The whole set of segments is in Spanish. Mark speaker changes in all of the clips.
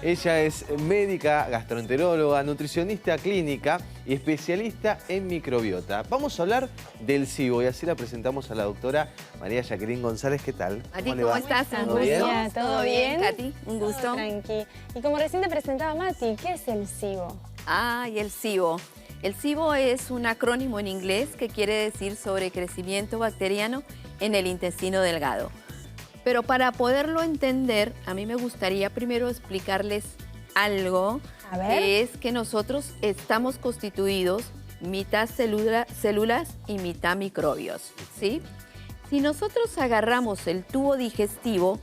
Speaker 1: Ella es médica, gastroenteróloga, nutricionista clínica y especialista en microbiota. Vamos a hablar del SIBO y así la presentamos a la doctora María Jacqueline González. ¿Qué tal?
Speaker 2: ¿Cómo estás?
Speaker 1: ¿Todo bien?
Speaker 2: ¿Todo bien, Katy? Un gusto.
Speaker 3: Todo tranqui. Y como recién te presentaba Mati, ¿qué es el SIBO?
Speaker 2: Y el SIBO. El SIBO es un acrónimo en inglés que quiere decir sobrecrecimiento bacteriano en el intestino delgado. Pero para poderlo entender, a mí me gustaría primero explicarles algo, que es que nosotros estamos constituidos mitad células y mitad microbios, ¿sí? Si nosotros agarramos el tubo digestivo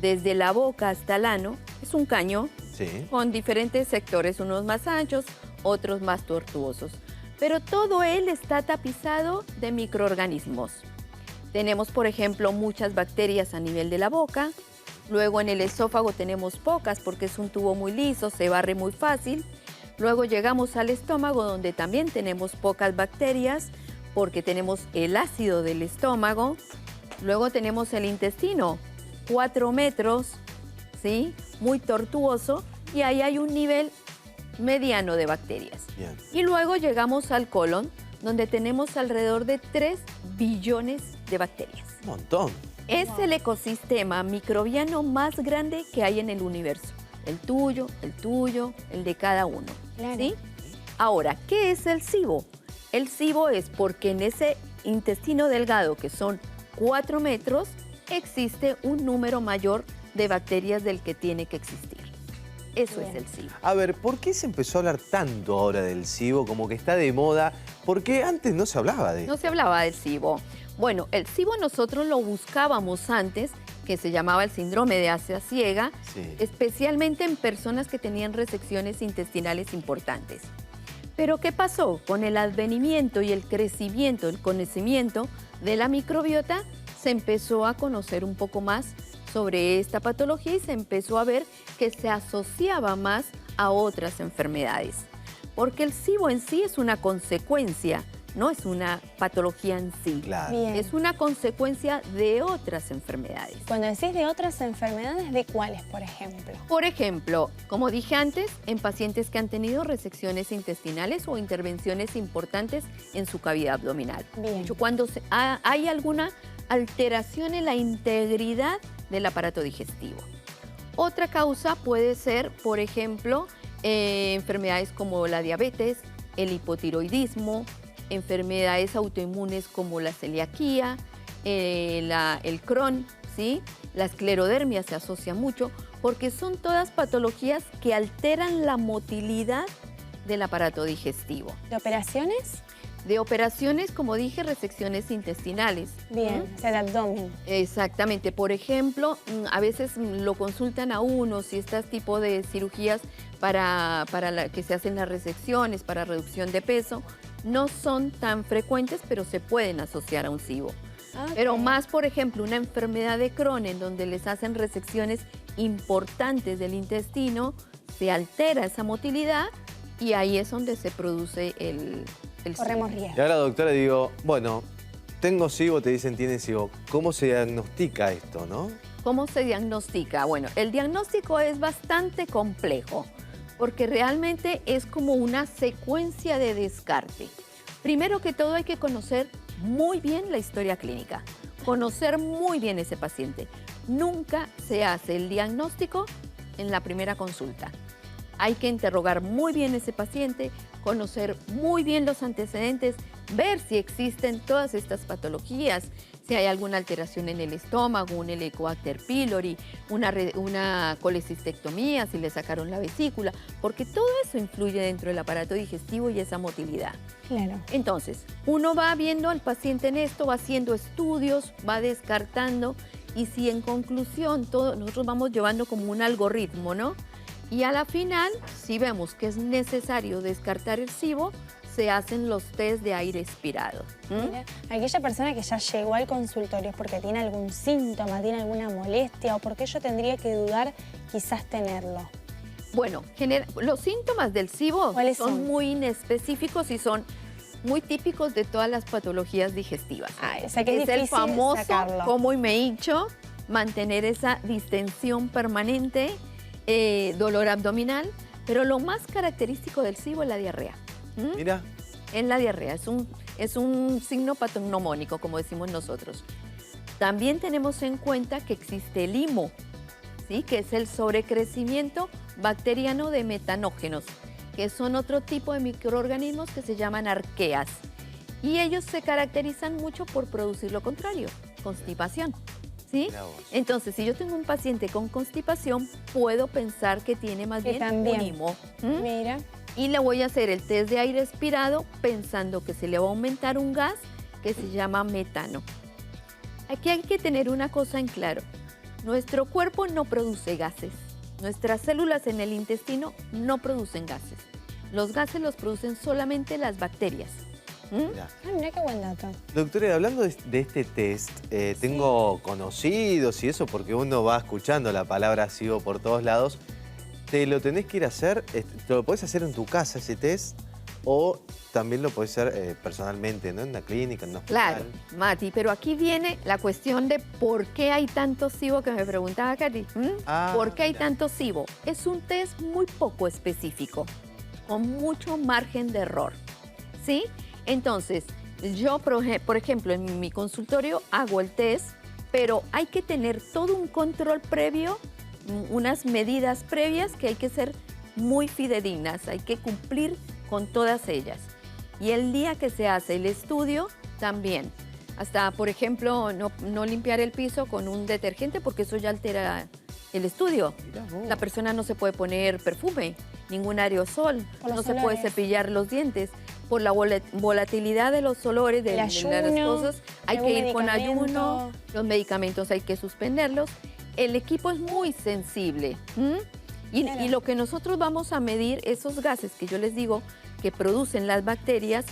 Speaker 2: desde la boca hasta el ano, es un caño con diferentes sectores, unos más anchos, otros más tortuosos. Pero todo él está tapizado de microorganismos. Tenemos, por ejemplo, muchas bacterias a nivel de la boca. Luego en el esófago tenemos pocas porque es un tubo muy liso, se barre muy fácil. Luego llegamos al estómago donde también tenemos pocas bacterias porque tenemos el ácido del estómago. Luego tenemos el intestino, 4 metros, ¿sí? Muy tortuoso, y ahí hay un nivel mediano de bacterias.
Speaker 1: Bien.
Speaker 2: Y luego llegamos al colon, donde tenemos alrededor de 3 billones de bacterias.
Speaker 1: Un montón.
Speaker 2: Es el ecosistema microbiano más grande que hay en el universo. El tuyo, el de cada uno.
Speaker 3: Claro.
Speaker 2: ¿Sí? Ahora, ¿qué es el SIBO? El SIBO es porque en ese intestino delgado, que son 4 metros, existe un número mayor de bacterias del que tiene que existir. Eso es el SIBO.
Speaker 1: A ver, ¿por qué se empezó a hablar tanto ahora del SIBO? Como que está de moda. Porque antes no se hablaba de
Speaker 2: No se hablaba del SIBO. Bueno, el SIBO nosotros lo buscábamos antes, que se llamaba el síndrome de Asia ciega, especialmente en personas que tenían resecciones intestinales importantes. Pero ¿qué pasó? Con el advenimiento y el crecimiento, el conocimiento de la microbiota, se empezó a conocer un poco más sobre esta patología y se empezó a ver que se asociaba más a otras enfermedades. Porque el SIBO en sí es una consecuencia, no es una patología en sí.
Speaker 1: Claro.
Speaker 3: Bien.
Speaker 2: Es una consecuencia de otras enfermedades.
Speaker 3: Cuando decís de otras enfermedades, ¿de cuáles, por ejemplo?
Speaker 2: Por ejemplo, como dije antes, en pacientes que han tenido resecciones intestinales o intervenciones importantes en su cavidad abdominal.
Speaker 3: Bien.
Speaker 2: Cuando hay alguna alteración en la integridad del aparato digestivo. Otra causa puede ser, por ejemplo, enfermedades como la diabetes, el hipotiroidismo, enfermedades autoinmunes como la celiaquía, el Crohn, ¿sí? La esclerodermia se asocia mucho porque son todas patologías que alteran la motilidad del aparato digestivo.
Speaker 3: ¿De operaciones?
Speaker 2: De operaciones, como dije, resecciones intestinales.
Speaker 3: Bien, o sea, el abdomen.
Speaker 2: Exactamente. Por ejemplo, a veces lo consultan a uno si este tipo de cirugías para que se hacen las resecciones, para reducción de peso, no son tan frecuentes, pero se pueden asociar a un SIBO.
Speaker 3: Okay.
Speaker 2: Pero más, por ejemplo, una enfermedad de Crohn en donde les hacen resecciones importantes del intestino, se altera esa motilidad y ahí es donde se produce el
Speaker 3: Corremos
Speaker 2: SIBO.
Speaker 3: riesgo.
Speaker 1: Y ahora, doctora, digo, bueno, tengo SIBO, te dicen tiene SIBO. ¿Cómo se diagnostica esto, no?
Speaker 2: ¿Cómo se diagnostica? Bueno, el diagnóstico es bastante complejo porque realmente es como una secuencia de descarte. Primero que todo hay que conocer muy bien la historia clínica, conocer muy bien ese paciente. Nunca se hace el diagnóstico en la primera consulta. Hay que interrogar muy bien a ese paciente, conocer muy bien los antecedentes, ver si existen todas estas patologías, si hay alguna alteración en el estómago, un Helicobacter pylori, una colecistectomía, si le sacaron la vesícula, porque todo eso influye dentro del aparato digestivo y esa motilidad.
Speaker 3: Claro.
Speaker 2: Entonces, uno va viendo al paciente en esto, va haciendo estudios, va descartando, y si en conclusión nosotros vamos llevando como un algoritmo, ¿no? Y a la final, si vemos que es necesario descartar el SIBO, se hacen los test de aire expirado.
Speaker 3: Mira, aquella persona que ya llegó al consultorio es porque tiene algún síntoma, tiene alguna molestia o porque yo tendría que dudar quizás tenerlo.
Speaker 2: Bueno, los síntomas del SIBO
Speaker 3: son
Speaker 2: muy inespecíficos y son muy típicos de todas las patologías digestivas.
Speaker 3: O sea que es
Speaker 2: el
Speaker 3: difícil
Speaker 2: famoso
Speaker 3: sacarlo.
Speaker 2: como me hincho, mantener esa distensión permanente, dolor abdominal, pero lo más característico del SIBO es la diarrea.
Speaker 1: Mira.
Speaker 2: En la diarrea, es un signo patognomónico, como decimos nosotros. También tenemos en cuenta que existe el IMO, ¿sí? Que es el sobrecrecimiento bacteriano de metanógenos, que son otro tipo de microorganismos que se llaman arqueas. Y ellos se caracterizan mucho por producir lo contrario, constipación. ¿Sí? Entonces, si yo tengo un paciente con constipación, puedo pensar que tiene más bien un IMO.
Speaker 3: Mira.
Speaker 2: Y le voy a hacer el test de aire expirado pensando que se le va a aumentar un gas que se llama metano. Aquí hay que tener una cosa en claro. Nuestro cuerpo no produce gases. Nuestras células en el intestino no producen gases. Los gases los producen solamente las bacterias.
Speaker 1: Mira.
Speaker 3: Mira qué buen dato.
Speaker 1: Doctora, hablando de este test, tengo conocidos y eso porque uno va escuchando la palabra SIBO por todos lados. ¿Te lo tenés que ir a hacer? ¿Te lo podés hacer en tu casa ese test? ¿O también lo podés hacer personalmente, ¿no? En una clínica, en un hospital?
Speaker 2: Claro, Mati, pero aquí viene la cuestión de por qué hay tanto SIBO que me preguntaba Katy. ¿Por qué hay tanto SIBO? Es un test muy poco específico, con mucho margen de error, ¿sí? Entonces, yo, por ejemplo, en mi consultorio hago el test, pero hay que tener todo un control previo, unas medidas previas que hay que ser muy fidedignas, hay que cumplir con todas ellas. Y el día que se hace el estudio, también. Hasta, por ejemplo, no limpiar el piso con un detergente porque eso ya altera el estudio. La persona no se puede poner perfume, ningún aerosol, no se puede cepillar los dientes. Por la volatilidad de los olores, de las cosas, hay que ir con ayuno, los medicamentos hay que suspenderlos. El equipo es muy sensible. Y lo que nosotros vamos a medir, esos gases que yo les digo que producen las bacterias,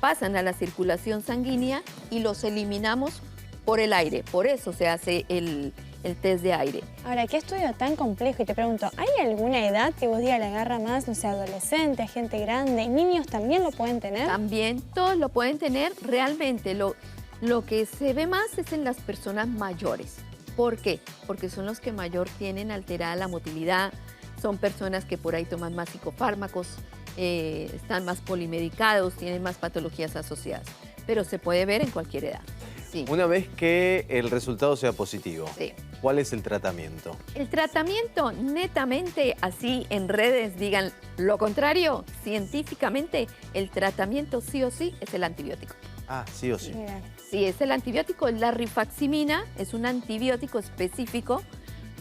Speaker 2: pasan a la circulación sanguínea y los eliminamos por el aire. Por eso se hace el test de aire.
Speaker 3: Ahora, qué estudio tan complejo. Y te pregunto, ¿hay alguna edad que vos digas la agarra más, no sé, adolescente, gente grande? ¿Niños también lo pueden tener?
Speaker 2: También, todos lo pueden tener. Realmente lo que se ve más es en las personas mayores. ¿Por qué? Porque son los que mayor tienen alterada la motilidad, son personas que por ahí toman más psicofármacos, están más polimedicados, tienen más patologías asociadas. Pero se puede ver en cualquier edad. Sí.
Speaker 1: Una vez que el resultado sea positivo,
Speaker 2: sí.
Speaker 1: ¿Cuál es el tratamiento?
Speaker 2: El tratamiento, netamente, así en redes digan lo contrario, científicamente, el tratamiento sí o sí es el antibiótico.
Speaker 1: Ah, sí o sí.
Speaker 2: Sí, es el antibiótico, la rifaximina, es un antibiótico específico.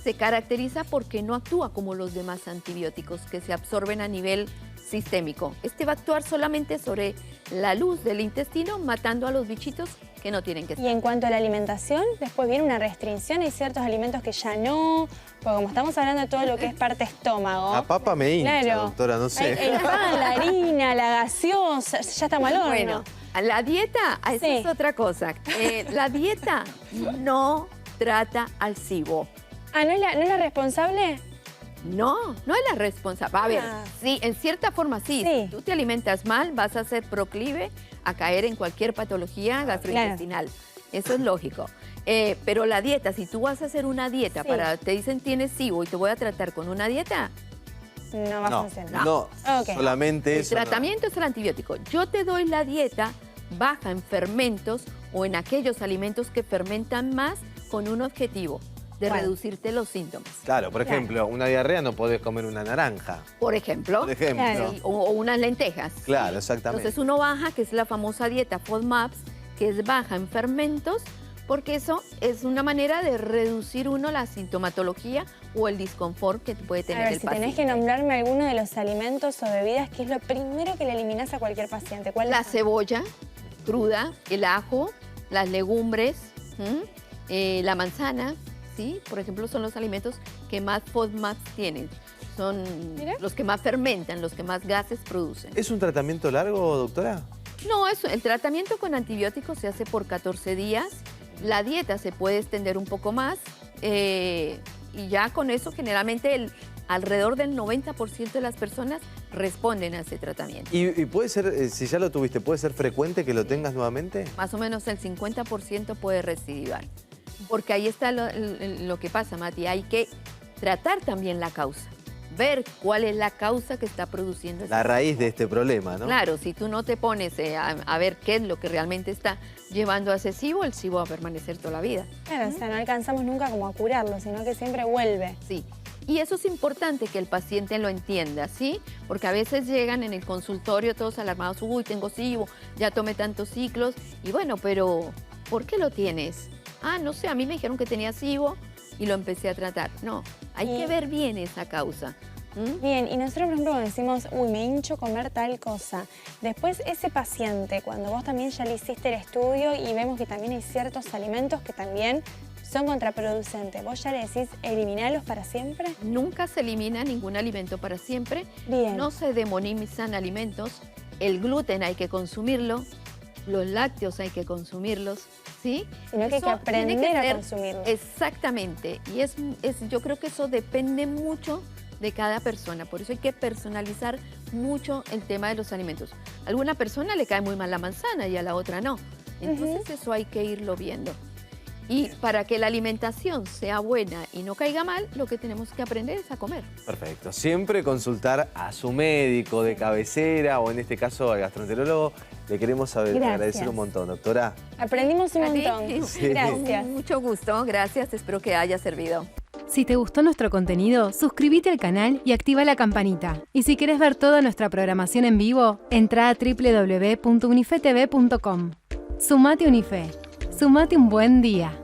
Speaker 2: Se caracteriza porque no actúa como los demás antibióticos que se absorben a nivel sistémico. Este va a actuar solamente sobre la luz del intestino, matando a los bichitos que no tienen que estar.
Speaker 3: Y en cuanto a la alimentación, después viene una restricción, hay ciertos alimentos que ya no, porque como estamos hablando de todo lo que es parte estómago.
Speaker 1: La papa me hincha,
Speaker 3: claro,
Speaker 1: doctora, no sé.
Speaker 3: El pan, la harina, la gaseosa, ya está mal horno.
Speaker 2: Bueno, la dieta, esa es otra cosa. La dieta no trata al SIBO.
Speaker 3: Ah, ¿no es la responsable?
Speaker 2: No, no es la responsable. A ver, sí, en cierta forma sí. Si tú te alimentas mal, vas a ser proclive a caer en cualquier patología gastrointestinal. Eso es lógico. Pero la dieta, si tú vas a hacer una dieta te dicen tienes SIBO y te voy a tratar con una dieta,
Speaker 3: no va a funcionar.
Speaker 1: No, solamente eso.
Speaker 2: El tratamiento es el antibiótico. Yo te doy la dieta baja en fermentos o en aquellos alimentos que fermentan más con un objetivo de reducirte los síntomas.
Speaker 1: Claro, por ejemplo, una diarrea no podés comer una naranja.
Speaker 2: Por ejemplo.
Speaker 3: Claro.
Speaker 2: O unas lentejas.
Speaker 1: Claro, exactamente.
Speaker 2: Entonces uno baja, que es la famosa dieta FODMAPs, que es baja en fermentos, porque eso es una manera de reducir uno la sintomatología o el disconfort que puede tener el paciente.
Speaker 3: Si tenés que nombrarme alguno de los alimentos o bebidas, ¿qué es lo primero que le eliminás a cualquier paciente? ¿Cuál
Speaker 2: La
Speaker 3: es?
Speaker 2: cebolla cruda, el ajo, las legumbres, la manzana, ¿sí? Por ejemplo, son los alimentos que más FODMAPs tienen. Son los que más fermentan, los que más gases producen.
Speaker 1: ¿Es un tratamiento largo, doctora?
Speaker 2: No, el tratamiento con antibióticos se hace por 14 días. La dieta se puede extender un poco más y ya con eso generalmente alrededor del 90% de las personas responden a ese tratamiento.
Speaker 1: ¿Y puede ser, si ya lo tuviste, puede ser frecuente que lo tengas nuevamente?
Speaker 2: Más o menos el 50% puede recidivar. Porque ahí está lo que pasa, Mati, hay que tratar también la causa. ver cuál es la causa que está produciendo
Speaker 1: La raíz de este problema, ¿no?
Speaker 2: Claro, si tú no te pones a ver qué es lo que realmente está llevando a ese SIBO, el SIBO va a permanecer toda la vida.
Speaker 3: Claro, o sea, no alcanzamos nunca como a curarlo, sino que siempre vuelve.
Speaker 2: Sí. Y eso es importante que el paciente lo entienda, ¿sí? Porque a veces llegan en el consultorio todos alarmados, uy, tengo SIBO, ya tomé tantos ciclos, y bueno, pero ¿por qué lo tienes? Ah, no sé, a mí me dijeron que tenía SIBO y lo empecé a tratar. No, hay que ver bien esa causa.
Speaker 3: Bien, y nosotros, por ejemplo, cuando decimos, uy, me hincho comer tal cosa, después ese paciente, cuando vos también ya le hiciste el estudio y vemos que también hay ciertos alimentos que también son contraproducentes, ¿vos ya le decís eliminarlos para siempre?
Speaker 2: Nunca se elimina ningún alimento para siempre.
Speaker 3: Bien.
Speaker 2: No se demonizan alimentos. El gluten hay que consumirlo. Los lácteos hay que consumirlos, ¿sí?
Speaker 3: Sino que hay que
Speaker 2: Eso
Speaker 3: aprender
Speaker 2: tiene que
Speaker 3: a
Speaker 2: ser
Speaker 3: consumirlos.
Speaker 2: Exactamente. Y yo creo que eso depende mucho de cada persona. Por eso hay que personalizar mucho el tema de los alimentos. A alguna persona le cae muy mal la manzana y a la otra no. Entonces eso hay que irlo viendo. Y para que la alimentación sea buena y no caiga mal, lo que tenemos que aprender es a comer.
Speaker 1: Perfecto. Siempre consultar a su médico de cabecera o en este caso al gastroenterólogo. Le queremos agradecer un montón, doctora.
Speaker 3: Aprendimos un
Speaker 2: ¿A ti?
Speaker 3: montón.
Speaker 1: Sí.
Speaker 3: Gracias.
Speaker 2: Mucho gusto, gracias. Espero que haya servido.
Speaker 4: Si te gustó nuestro contenido, suscríbete al canal y activa la campanita. Y si querés ver toda nuestra programación en vivo, entra a www.unifetv.com. Sumate Unife. Sumate un buen día.